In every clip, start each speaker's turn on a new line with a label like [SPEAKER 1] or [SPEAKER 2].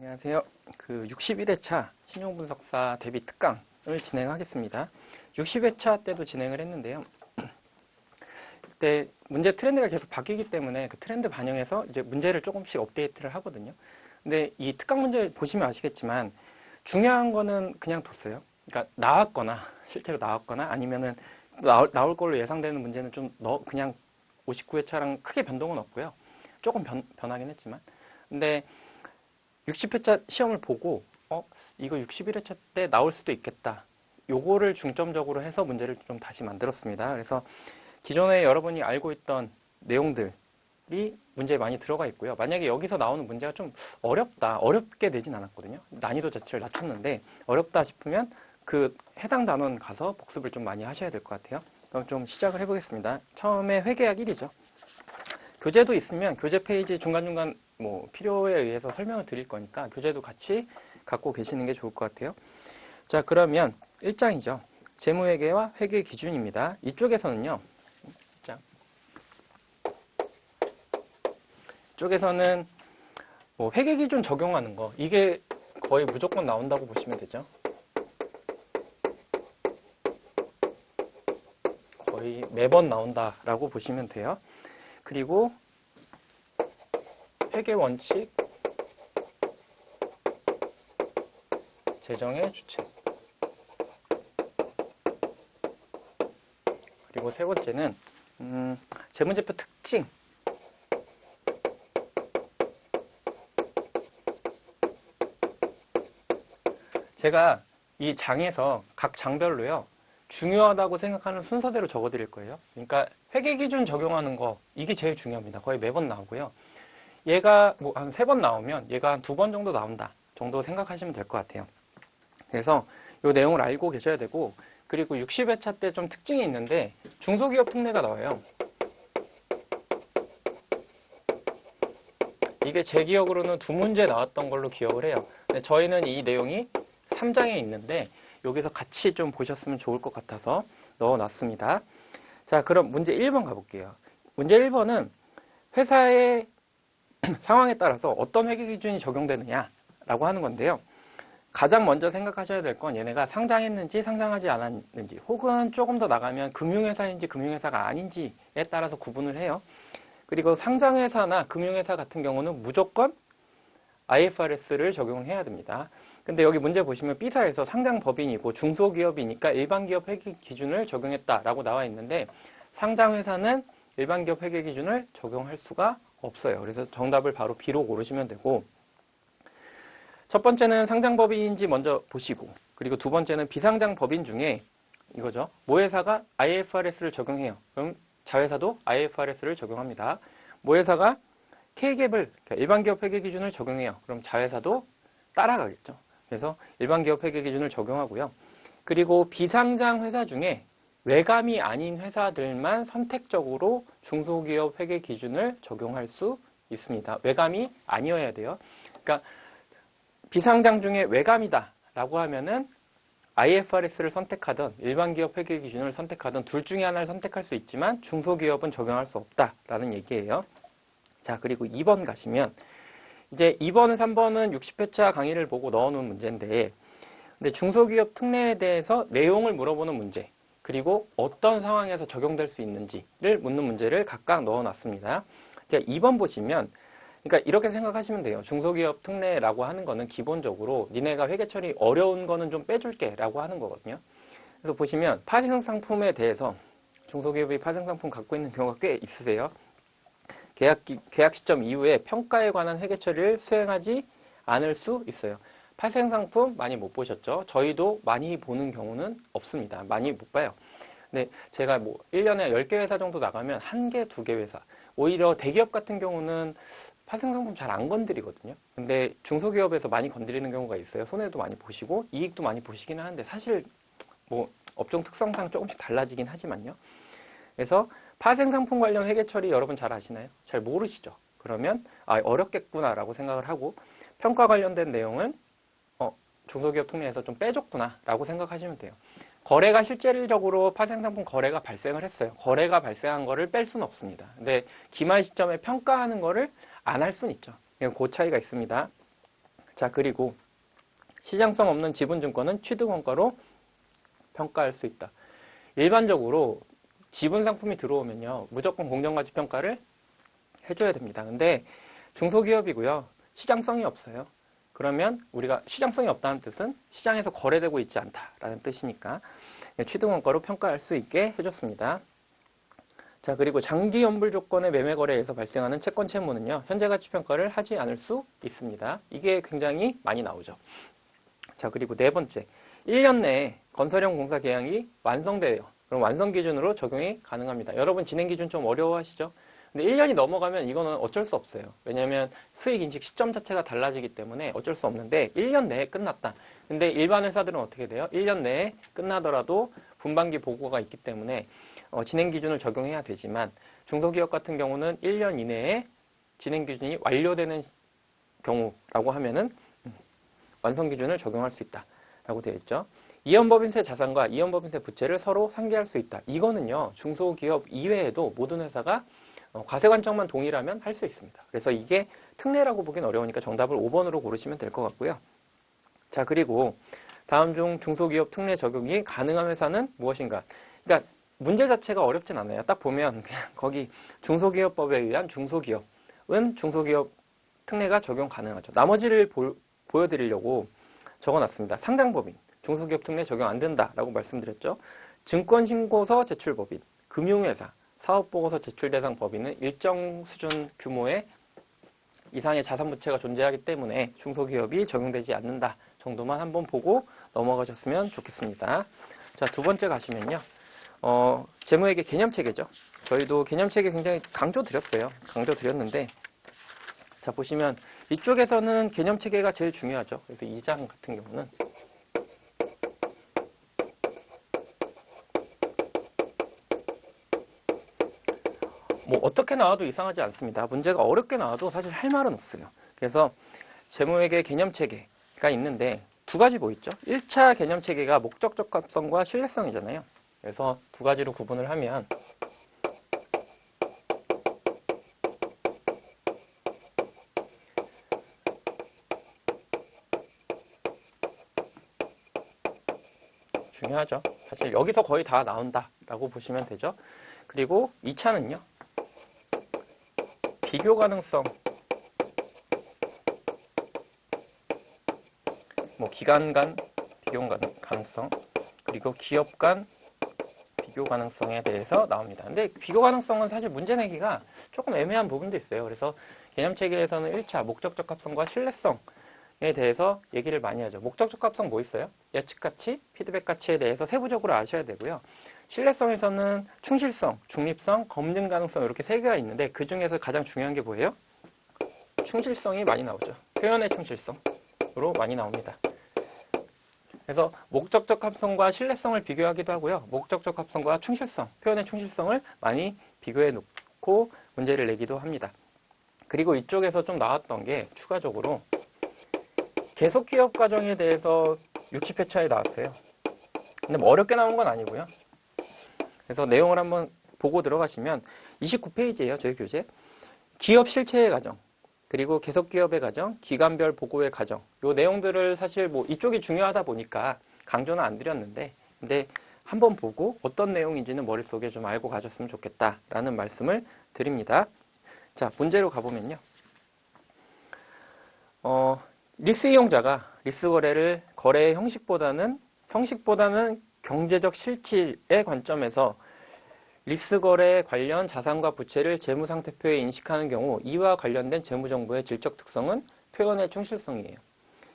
[SPEAKER 1] 안녕하세요. 61회차 신용분석사 대비 특강을 진행하겠습니다. 60회차 때도 진행을 했는데요. 그때 문제 트렌드가 계속 바뀌기 때문에 그 트렌드 반영해서 이제 문제를 조금씩 업데이트를 하거든요. 근데 이 특강 문제 보시면 아시겠지만 중요한 거는 그냥 뒀어요. 그러니까 나왔거나 실제로 나왔거나 아니면은 나올 걸로 예상되는 문제는 좀 그냥 59회차랑 크게 변동은 없고요. 조금 변하긴 했지만. 근데 60회차 시험을 보고 이거 61회차 때 나올 수도 있겠다. 요거를 중점적으로 해서 문제를 좀 다시 만들었습니다. 그래서 기존에 여러분이 알고 있던 내용들이 문제에 많이 들어가 있고요. 만약에 여기서 나오는 문제가 좀 어렵게 되진 않았거든요. 난이도 자체를 낮췄는데 어렵다 싶으면 그 해당 단원 가서 복습을 좀 많이 하셔야 될 것 같아요. 그럼 좀 시작을 해보겠습니다. 처음에 회계학 1이죠. 교재도 있으면 교재 페이지 중간중간 필요에 의해서 설명을 드릴 거니까 교재도 같이 갖고 계시는 게 좋을 것 같아요. 자, 그러면 1장이죠. 재무회계와 회계 기준입니다. 이쪽에서는요. 이쪽에서는 회계 기준 적용하는 거 이게 거의 무조건 나온다고 보시면 되죠. 거의 매번 나온다라고 보시면 돼요. 그리고 회계 원칙, 재정의 주체. 그리고 세 번째는 재무제표 특징. 제가 이 장에서 각 장별로요. 중요하다고 생각하는 순서대로 적어드릴 거예요. 그러니까 회계기준 적용하는 거 이게 제일 중요합니다. 거의 매번 나오고요. 얘가 한 3번 나오면 얘가 한 2번 정도 나온다 정도 생각하시면 될 것 같아요. 그래서 이 내용을 알고 계셔야 되고 그리고 60회차 때 좀 특징이 있는데 중소기업 특례가 나와요. 이게 제 기억으로는 2문제 나왔던 걸로 기억을 해요. 근데 저희는 이 내용이 3장에 있는데 여기서 같이 좀 보셨으면 좋을 것 같아서 넣어놨습니다. 자, 그럼 문제 1번 가볼게요. 문제 1번은 회사의 상황에 따라서 어떤 회계 기준이 적용되느냐라고 하는 건데요. 가장 먼저 생각하셔야 될 건 얘네가 상장했는지 상장하지 않았는지 혹은 조금 더 나가면 금융회사인지 금융회사가 아닌지에 따라서 구분을 해요. 그리고 상장회사나 금융회사 같은 경우는 무조건 IFRS를 적용해야 됩니다. 근데 여기 문제 보시면 B사에서 상장법인이고 중소기업이니까 일반기업 회계 기준을 적용했다라고 나와 있는데 상장회사는 일반기업 회계 기준을 적용할 수가 없어요. 그래서 정답을 바로 B로 고르시면 되고 첫 번째는 상장법인인지 먼저 보시고 그리고 두 번째는 비상장법인 중에 이거죠. 모회사가 IFRS를 적용해요. 그럼 자회사도 IFRS를 적용합니다. 모회사가 K갭을 그러니까 일반기업 회계 기준을 적용해요. 그럼 자회사도 따라가겠죠. 그래서 일반기업 회계 기준을 적용하고요. 그리고 비상장 회사 중에 외감이 아닌 회사들만 선택적으로 중소기업 회계 기준을 적용할 수 있습니다. 외감이 아니어야 돼요. 그러니까 비상장 중에 외감이다 라고 하면은 IFRS를 선택하든 일반기업 회계 기준을 선택하든 둘 중에 하나를 선택할 수 있지만 중소기업은 적용할 수 없다라는 얘기예요. 자, 그리고 2번 가시면 이제 2번, 3번은 60회차 강의를 보고 넣어놓은 문제인데 근데 중소기업 특례에 대해서 내용을 물어보는 문제 그리고 어떤 상황에서 적용될 수 있는지를 묻는 문제를 각각 넣어놨습니다. 자, 2번 보시면 그러니까 이렇게 생각하시면 돼요. 중소기업 특례라고 하는 거는 기본적으로 니네가 회계 처리 어려운 거는 좀 빼줄게 라고 하는 거거든요. 그래서 보시면 파생상품에 대해서 중소기업이 파생상품 갖고 있는 경우가 꽤 있으세요. 계약 시점 이후에 평가에 관한 회계 처리를 수행하지 않을 수 있어요. 파생상품 많이 못 보셨죠? 저희도 많이 보는 경우는 없습니다. 많이 못 봐요. 근데 제가 1년에 10개 회사 정도 나가면 1개, 2개 회사. 오히려 대기업 같은 경우는 파생상품 잘 안 건드리거든요. 근데 중소기업에서 많이 건드리는 경우가 있어요. 손해도 많이 보시고 이익도 많이 보시기는 하는데 사실 업종 특성상 조금씩 달라지긴 하지만요. 그래서 파생상품 관련 회계 처리 여러분 잘 아시나요? 잘 모르시죠? 그러면 어렵겠구나라고 생각을 하고 평가 관련된 내용은 중소기업 특례에서 좀 빼줬구나라고 생각하시면 돼요. 거래가 실질적으로 파생상품 거래가 발생을 했어요. 거래가 발생한 거를 뺄 수는 없습니다. 근데 기말 시점에 평가하는 거를 안 할 수는 있죠. 그 차이가 있습니다. 자, 그리고 시장성 없는 지분증권은 취득원가로 평가할 수 있다. 일반적으로 지분 상품이 들어오면요, 무조건 공정가치평가를 해줘야 됩니다. 근데 중소기업이고요, 시장성이 없어요. 그러면 우리가 시장성이 없다는 뜻은 시장에서 거래되고 있지 않다라는 뜻이니까 취득원가로 평가할 수 있게 해줬습니다. 자, 그리고 장기 연불 조건의 매매 거래에서 발생하는 채권 채무는요, 현재 가치 평가를 하지 않을 수 있습니다. 이게 굉장히 많이 나오죠. 자, 그리고 네 번째, 1년 내에 건설형 공사 계약이 완성돼요. 그럼 완성 기준으로 적용이 가능합니다. 여러분 진행 기준 좀 어려워하시죠? 근데 1년이 넘어가면 이거는 어쩔 수 없어요. 왜냐하면 수익 인식 시점 자체가 달라지기 때문에 어쩔 수 없는데 1년 내에 끝났다. 근데 일반 회사들은 어떻게 돼요? 1년 내에 끝나더라도 분반기 보고가 있기 때문에 진행 기준을 적용해야 되지만 중소기업 같은 경우는 1년 이내에 진행 기준이 완료되는 경우라고 하면은 완성 기준을 적용할 수 있다라고 되어 있죠. 이연법인세 자산과 이연법인세 부채를 서로 상기할 수 있다. 이거는요, 중소기업 이외에도 모든 회사가 과세 관점만 동일하면 할 수 있습니다. 그래서 이게 특례라고 보긴 어려우니까 정답을 5번으로 고르시면 될 것 같고요. 자, 그리고 다음 중 중소기업 특례 적용이 가능한 회사는 무엇인가? 그러니까 문제 자체가 어렵진 않아요. 딱 보면 그냥 거기 중소기업법에 의한 중소기업은 중소기업 특례가 적용 가능하죠. 나머지를 보여드리려고 적어놨습니다. 상장법인, 중소기업 특례 적용 안 된다라고 말씀드렸죠. 증권신고서 제출법인, 금융회사, 사업보고서 제출 대상 법인은 일정 수준 규모의 이상의 자산부채가 존재하기 때문에 중소기업이 적용되지 않는다 정도만 한번 보고 넘어가셨으면 좋겠습니다. 자, 두 번째 가시면요. 재무회계 개념체계죠. 저희도 개념체계 굉장히 강조드렸는데, 자, 보시면 이쪽에서는 개념체계가 제일 중요하죠. 그래서 2장 같은 경우는 뭐 어떻게 나와도 이상하지 않습니다. 문제가 어렵게 나와도 사실 할 말은 없어요. 그래서 재무회계 개념체계가 있는데 두 가지 뭐 있죠? 1차 개념체계가 목적 적합성과 신뢰성이잖아요. 그래서 두 가지로 구분을 하면 중요하죠. 사실 여기서 거의 다 나온다라고 보시면 되죠. 그리고 2차는요. 비교 가능성, 뭐 기관 간 비교 가능성, 그리고 기업 간 비교 가능성에 대해서 나옵니다. 근데 비교 가능성은 사실 문제 내기가 조금 애매한 부분도 있어요. 그래서 개념체계에서는 1차 목적 적합성과 신뢰성에 대해서 얘기를 많이 하죠. 목적 적합성 뭐 있어요? 예측 가치, 피드백 가치에 대해서 세부적으로 아셔야 되고요. 신뢰성에서는 충실성, 중립성, 검증 가능성 이렇게 세 개가 있는데 그 중에서 가장 중요한 게 뭐예요? 충실성이 많이 나오죠. 표현의 충실성으로 많이 나옵니다. 그래서 목적적 합성과 신뢰성을 비교하기도 하고요. 목적적 합성과 충실성, 표현의 충실성을 많이 비교해 놓고 문제를 내기도 합니다. 그리고 이쪽에서 좀 나왔던 게 추가적으로 계속기업 과정에 대해서 60회차에 나왔어요. 근데 뭐 어렵게 나온 건 아니고요. 그래서 내용을 한번 보고 들어가시면 29페이지예요. 저희 교재. 기업 실체의 과정, 그리고 계속기업의 과정, 기관별 보고의 과정. 요 내용들을 사실 뭐 이쪽이 중요하다 보니까 강조는 안 드렸는데, 근데 한번 보고 어떤 내용인지는 머릿속에 좀 알고 가셨으면 좋겠다라는 말씀을 드립니다. 자, 문제로 가보면요. 리스 이용자가 리스 거래를 거래의 형식보다는 경제적 실질의 관점에서 리스 거래 관련 자산과 부채를 재무상태표에 인식하는 경우 이와 관련된 재무정보의 질적 특성은 표현의 충실성이에요.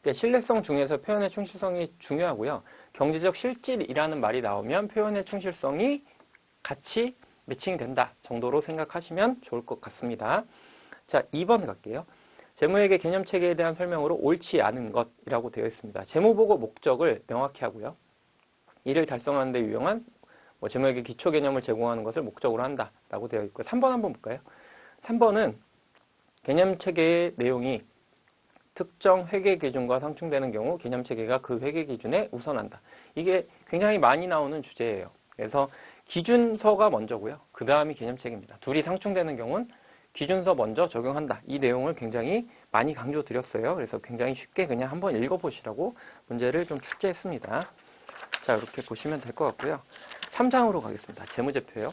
[SPEAKER 1] 그러니까 신뢰성 중에서 표현의 충실성이 중요하고요. 경제적 실질이라는 말이 나오면 표현의 충실성이 같이 매칭이 된다 정도로 생각하시면 좋을 것 같습니다. 자, 2번 갈게요. 재무회계 개념체계에 대한 설명으로 옳지 않은 것이라고 되어 있습니다. 재무보고 목적을 명확히 하고요. 이를 달성하는 데 유용한 재무회계 기초 개념을 제공하는 것을 목적으로 한다라고 되어 있고요. 3번 한번 볼까요? 3번은 개념체계의 내용이 특정 회계 기준과 상충되는 경우 개념체계가 그 회계 기준에 우선한다. 이게 굉장히 많이 나오는 주제예요. 그래서 기준서가 먼저고요. 그 다음이 개념체계입니다. 둘이 상충되는 경우는 기준서 먼저 적용한다. 이 내용을 굉장히 많이 강조드렸어요. 그래서 굉장히 쉽게 그냥 한번 읽어보시라고 문제를 좀 출제했습니다. 자, 이렇게 보시면 될 것 같고요. 3장으로 가겠습니다. 재무제표요.